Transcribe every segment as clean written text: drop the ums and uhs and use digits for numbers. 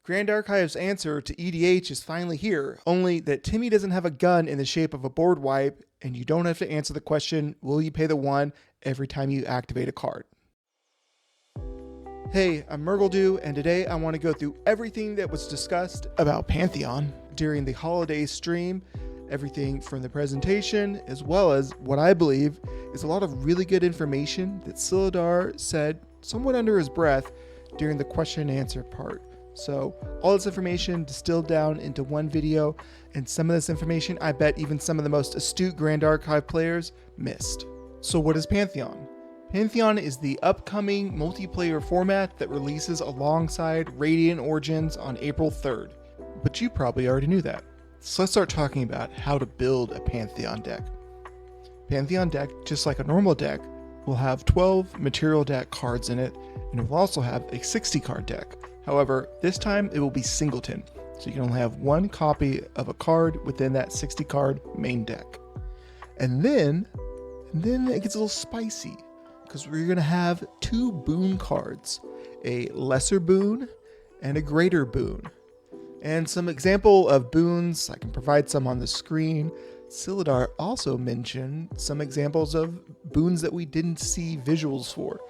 Grand Archive's answer to EDH is finally here, only that Timmy doesn't have a gun in the shape of a board wipe, and you don't have to answer the question, will you pay the 1 every time you activate a card. Hey, I'm Murgledew, and today I want to go through everything that was discussed about Pantheon during the holiday stream, everything from the presentation, as well as what I believe is a lot of really good information that Silidar said somewhat under his breath during the question and answer part. So all this information distilled down into one video, and some of this information I bet even some of the most astute Grand Archive players missed. So what is Pantheon? Pantheon is the upcoming multiplayer format that releases alongside Radiant Origins on April 3rd. But you probably already knew that. So let's start talking about how to build a Pantheon deck. Pantheon deck, just like a normal deck, will have 12 material deck cards in it, and it will also have a 60 card deck. However, this time it will be singleton, so you can only have one copy of a card within that 60 card main deck. And then it gets a little spicy, because we're going to have 2 boon cards, a lesser boon and a greater boon. And some example of boons, I can provide some on the screen. Silidar also mentioned some examples of boons that we didn't see visuals for.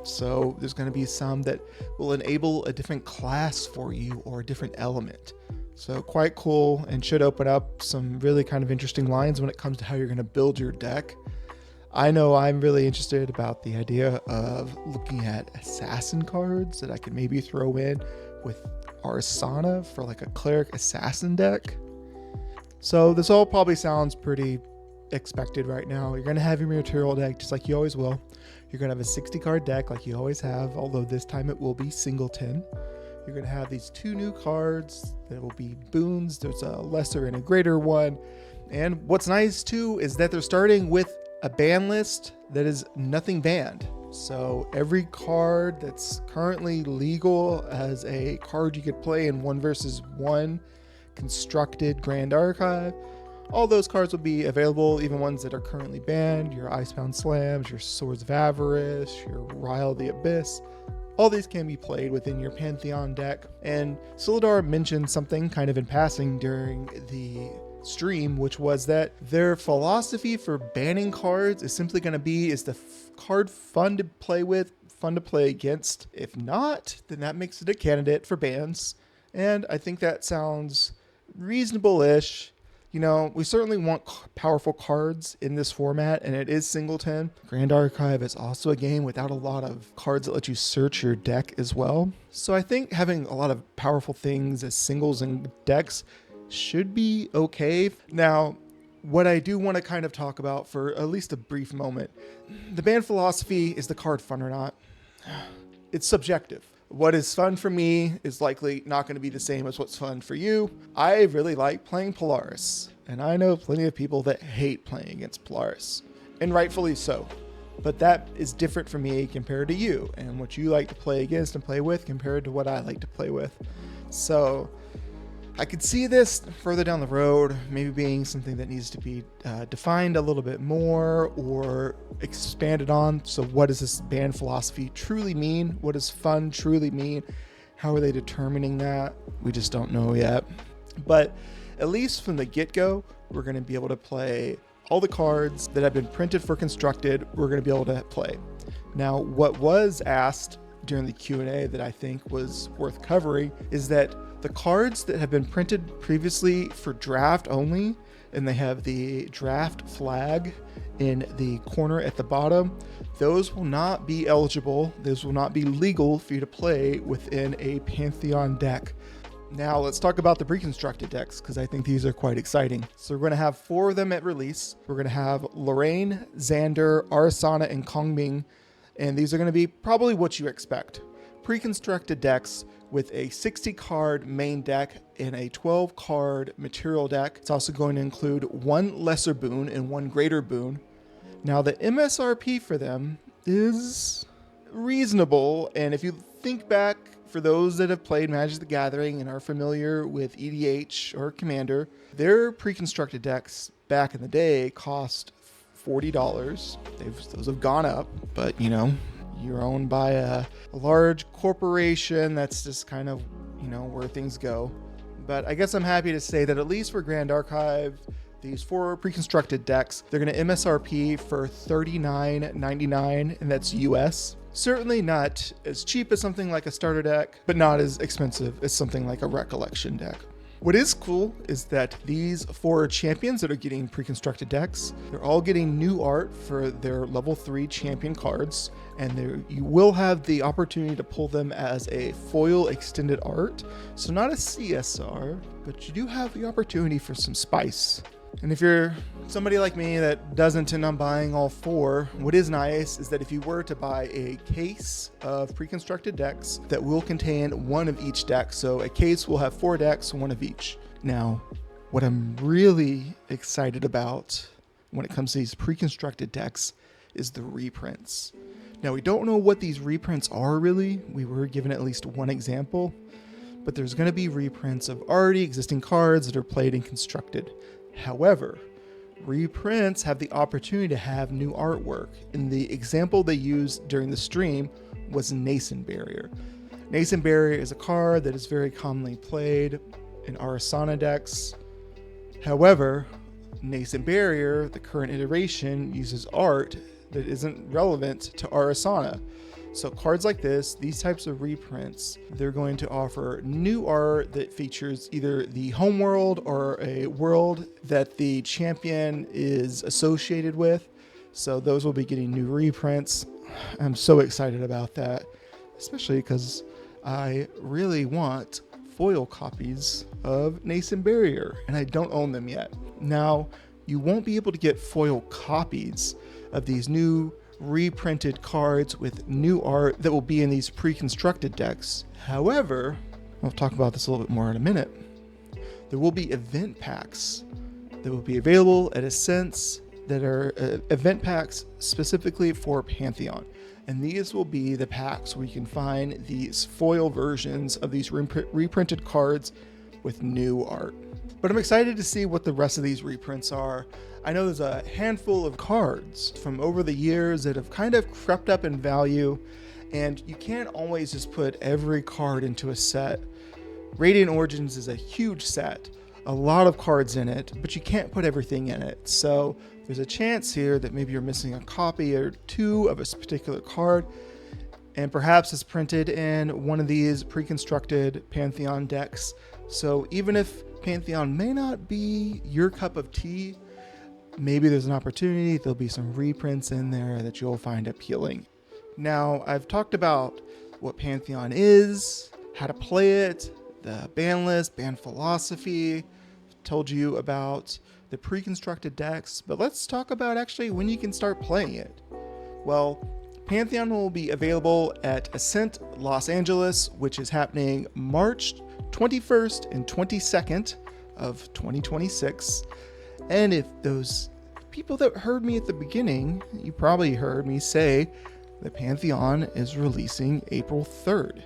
So there's going to be some that will enable a different class for you or a different element. So quite cool, and should open up some really kind of interesting lines when it comes to how you're going to build your deck. I know I'm really interested about the idea of looking at assassin cards that I could maybe throw in with Arsana for like a cleric assassin deck. So this all probably sounds pretty expected right now. You're going to have your material deck just like you always will. You're going to have a 60 card deck like you always have, although this time it will be singleton. You're going to have these 2 new cards that will be boons. There's a lesser and a greater one. And what's nice too is that they're starting with a ban list that is nothing banned. So every card that's currently legal as a card you could play in 1 versus 1 constructed Grand Archive, all those cards will be available, even ones that are currently banned, your Icebound Slams, your Swords of Avarice, your Rile of the Abyss. All these can be played within your Pantheon deck. And Silidar mentioned something kind of in passing during the stream, which was that their philosophy for banning cards is simply going to be, is the card fun to play with, fun to play against? If not, then that makes it a candidate for bans. And I think that sounds reasonable-ish. You know, we certainly want powerful cards in this format, and it is singleton. Grand Archive is also a game without a lot of cards that let you search your deck as well. So I think having a lot of powerful things as singles and decks should be okay. Now, what I do want to kind of talk about for at least a brief moment, the ban philosophy, is the card fun or not? It's subjective. What is fun for me is likely not going to be the same as what's fun for you. I really like playing Polaris, and I know plenty of people that hate playing against Polaris, and rightfully so. But that is different for me compared to you, and what you like to play against and play with compared to what I like to play with. So I could see this further down the road, maybe being something that needs to be defined a little bit more or expanded on. So what does this ban philosophy truly mean? What does fun truly mean? How are they determining that? We just don't know yet. But at least from the get-go, we're going to be able to play all the cards that have been printed for constructed. We're going to be able to play. Now, what was asked during the Q&A that I think was worth covering is that the cards that have been printed previously for draft only, and they have the draft flag in the corner at the bottom, those will not be eligible. Those will not be legal for you to play within a Pantheon deck. Now let's talk about the pre-constructed decks, because I think these are quite exciting. So we're going to have 4 of them at release. We're going to have Lorraine, Xander, Arsana, and Kongming, and these are going to be probably what you expect. Pre-constructed decks with a 60 card main deck and a 12 card material deck. It's also going to include 1 lesser boon and 1 greater boon. Now the MSRP for them is reasonable, and if you think back, for those that have played Magic the Gathering and are familiar with EDH or Commander, their pre-constructed decks back in the day cost $40. Those have gone up, but you know, you're owned by a large corporation. That's just kind of where things go. But I guess I'm happy to say that at least for Grand Archive, these 4 pre-constructed decks, they're going to MSRP for $39.99, and that's US. Certainly not as cheap as something like a starter deck, but not as expensive as something like a Recollection deck. What is cool is that these 4 champions that are getting pre-constructed decks, they're all getting new art for their level 3 champion cards, and you will have the opportunity to pull them as a foil extended art. So not a CSR, but you do have the opportunity for some spice. And if you're somebody like me that doesn't intend on buying all 4, what is nice is that if you were to buy a case of pre-constructed decks that will contain 1 of each deck, so a case will have 4 decks, 1 of each. Now, what I'm really excited about when it comes to these pre-constructed decks is the reprints. Now, we don't know what these reprints are really. We were given at least 1 example, but there's going to be reprints of already existing cards that are played and constructed. However, reprints have the opportunity to have new artwork. And the example they used during the stream was Nascent Barrier. Nascent Barrier is a card that is very commonly played in Arasana decks. However, Nascent Barrier, the current iteration, uses art that isn't relevant to Arasana. So cards like this, these types of reprints, they're going to offer new art that features either the home world or a world that the champion is associated with. So those will be getting new reprints. I'm so excited about that, especially because I really want foil copies of Nascent Barrier, and I don't own them yet. Now, you won't be able to get foil copies of these new reprinted cards with new art that will be in these pre-constructed decks. However, I'll talk about this a little bit more in a minute. There will be event packs that will be available at Ascents that are event packs specifically for Pantheon. And these will be the packs where you can find these foil versions of these reprinted cards with new art. But I'm excited to see what the rest of these reprints are. I know there's a handful of cards from over the years that have kind of crept up in value, and you can't always just put every card into a set. Radiant Origins is a huge set, a lot of cards in it, but you can't put everything in it. So there's a chance here that maybe you're missing a copy or 2 of a particular card, and perhaps it's printed in one of these pre-constructed Pantheon decks. So even if Pantheon may not be your cup of tea, maybe there's an opportunity, there'll be some reprints in there that you'll find appealing. Now, I've talked about what Pantheon is, how to play it, the ban list, ban philosophy, told you about the pre-constructed decks, but let's talk about actually when you can start playing it. Well, Pantheon will be available at Ascent Los Angeles, which is happening March 21st and 22nd of 2026. And if those people that heard me at the beginning, you probably heard me say that Pantheon is releasing April 3rd.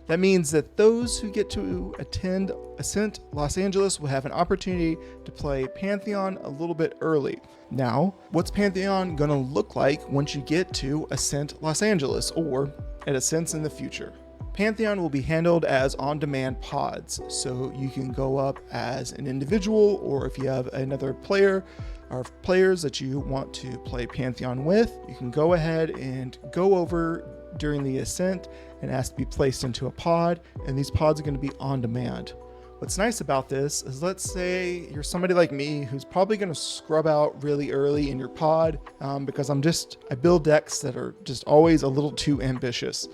That means that those who get to attend Ascent Los Angeles will have an opportunity to play Pantheon a little bit early. Now, what's Pantheon gonna look like once you get to Ascent Los Angeles or at Ascents in the future? Pantheon will be handled as on-demand pods, so you can go up as an individual, or if you have another player or players that you want to play Pantheon with, you can go ahead and go over during the ascent and ask to be placed into a pod, and these pods are going to be on demand. What's nice about this is, let's say you're somebody like me who's probably going to scrub out really early in your pod because I build decks that are just always a little too ambitious.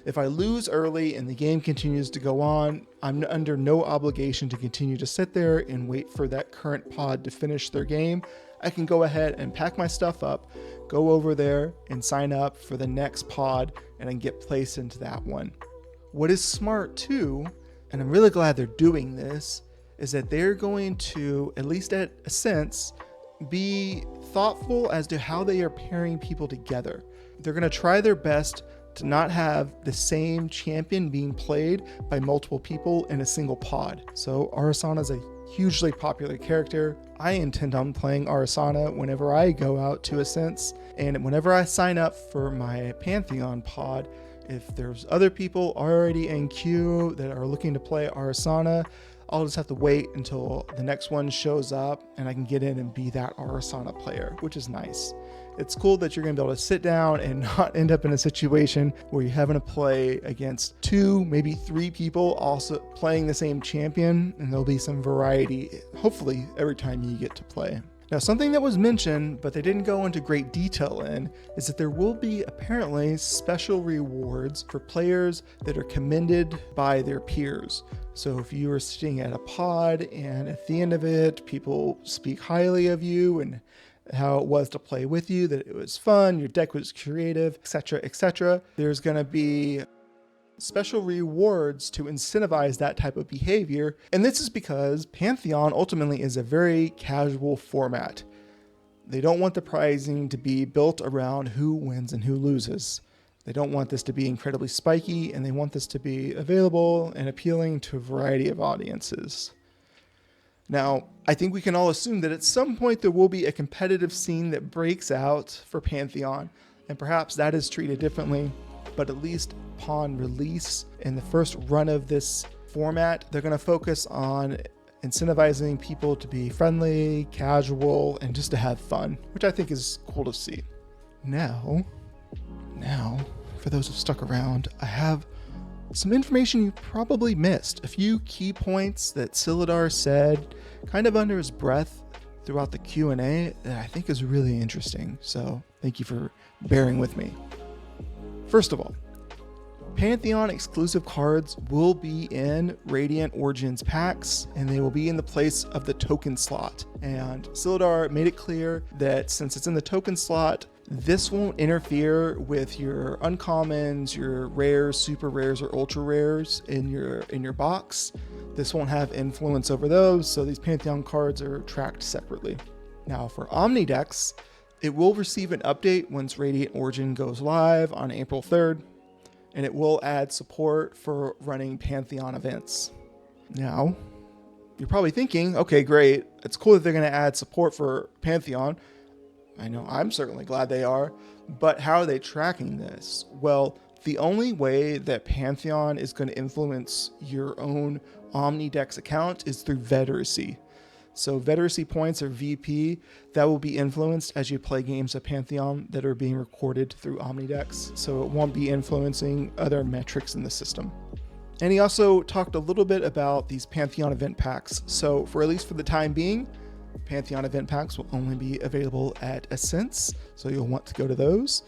If I lose early and the game continues to go on, I'm under no obligation to continue to sit there and wait for that current pod to finish their game. I can go ahead and pack my stuff up, go over there and sign up for the next pod, and then get placed into that one. What is smart too, and I'm really glad they're doing this, is that they're going to, at least at Ascents, be thoughtful as to how they are pairing people together. They're going to try their best to not have the same champion being played by multiple people in a single pod. So Arasana is a hugely popular character. I intend on playing Arasana whenever I go out to Ascents, and whenever I sign up for my Pantheon pod, If there's other people already in queue that are looking to play Arasana, I'll just have to wait until the next one shows up and I can get in and be that Arasana player, which is nice. It's cool that you're going to be able to sit down and not end up in a situation where you're having to play against 2, maybe 3 people also playing the same champion, and there'll be some variety, hopefully, every time you get to play. Now, something that was mentioned, but they didn't go into great detail in, is that there will be apparently special rewards for players that are commended by their peers. So if you are sitting at a pod and at the end of it, people speak highly of you and how it was to play with you, that it was fun, your deck was creative, etc., etc., there's going to be special rewards to incentivize that type of behavior. And this is because Pantheon ultimately is a very casual format. They don't want the prizing to be built around who wins and who loses. They don't want this to be incredibly spiky, and they want this to be available and appealing to a variety of audiences. Now, I think we can all assume that at some point there will be a competitive scene that breaks out for Pantheon, and perhaps that is treated differently, but at least upon release in the first run of this format, they're going to focus on incentivizing people to be friendly, casual, and just to have fun, which I think is cool to see. Now, for those who've stuck around, I have some information you probably missed. A few key points that Silidar said kind of under his breath throughout the Q&A that I think is really interesting. So thank you for bearing with me. First of all, Pantheon exclusive cards will be in Radiant Origins packs, and they will be in the place of the token slot. And Silidar made it clear that since it's in the token slot, this won't interfere with your uncommons, your rares, super rares, or ultra rares in your box. This won't have influence over those, so these Pantheon cards are tracked separately. Now for Omni decks, it will receive an update once Radiant Origin goes live on April 3rd, and it will add support for running Pantheon events. Now, you're probably thinking, okay, great, it's cool that they're going to add support for Pantheon. I know I'm certainly glad they are, but how are they tracking this? Well, the only way that Pantheon is going to influence your own OmniDex account is through Veteracy. So Veteracy points, or VP, that will be influenced as you play games of Pantheon that are being recorded through OmniDex, so it won't be influencing other metrics in the system. And he also talked a little bit about these Pantheon event packs. So for at least for the time being, Pantheon event packs will only be available at Ascents, so you'll want to go to those.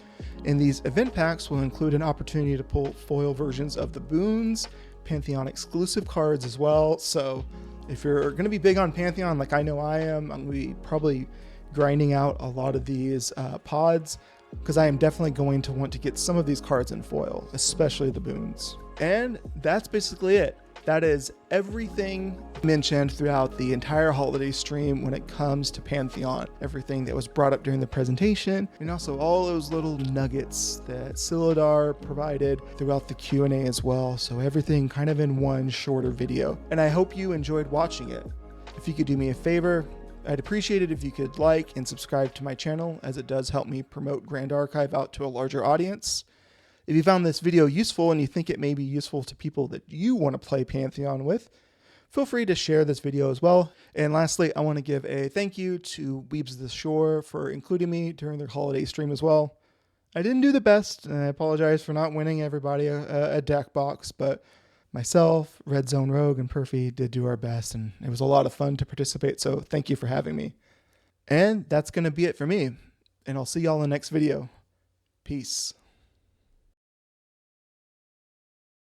And these event packs will include an opportunity to pull foil versions of the Boons, Pantheon exclusive cards as well. So if you're going to be big on Pantheon, like I know I am, I'm going to be probably grinding out a lot of these pods, because I am definitely going to want to get some of these cards in foil, especially the Boons. And that's basically it. That is everything mentioned throughout the entire holiday stream when it comes to Pantheon. Everything that was brought up during the presentation, and also all those little nuggets that Silidar provided throughout the Q&A as well. So everything kind of in one shorter video. And I hope you enjoyed watching it. If you could do me a favor, I'd appreciate it if you could like and subscribe to my channel, as it does help me promote Grand Archive out to a larger audience. If you found this video useful and you think it may be useful to people that you want to play Pantheon with, feel free to share this video as well. And lastly, I want to give a thank you to Weebs of the Shore for including me during their holiday stream as well. I didn't do the best, and I apologize for not winning everybody a deck box, but myself, Red Zone Rogue, and Perfy did do our best, and it was a lot of fun to participate, so thank you for having me. And that's going to be it for me, and I'll see y'all in the next video. Peace.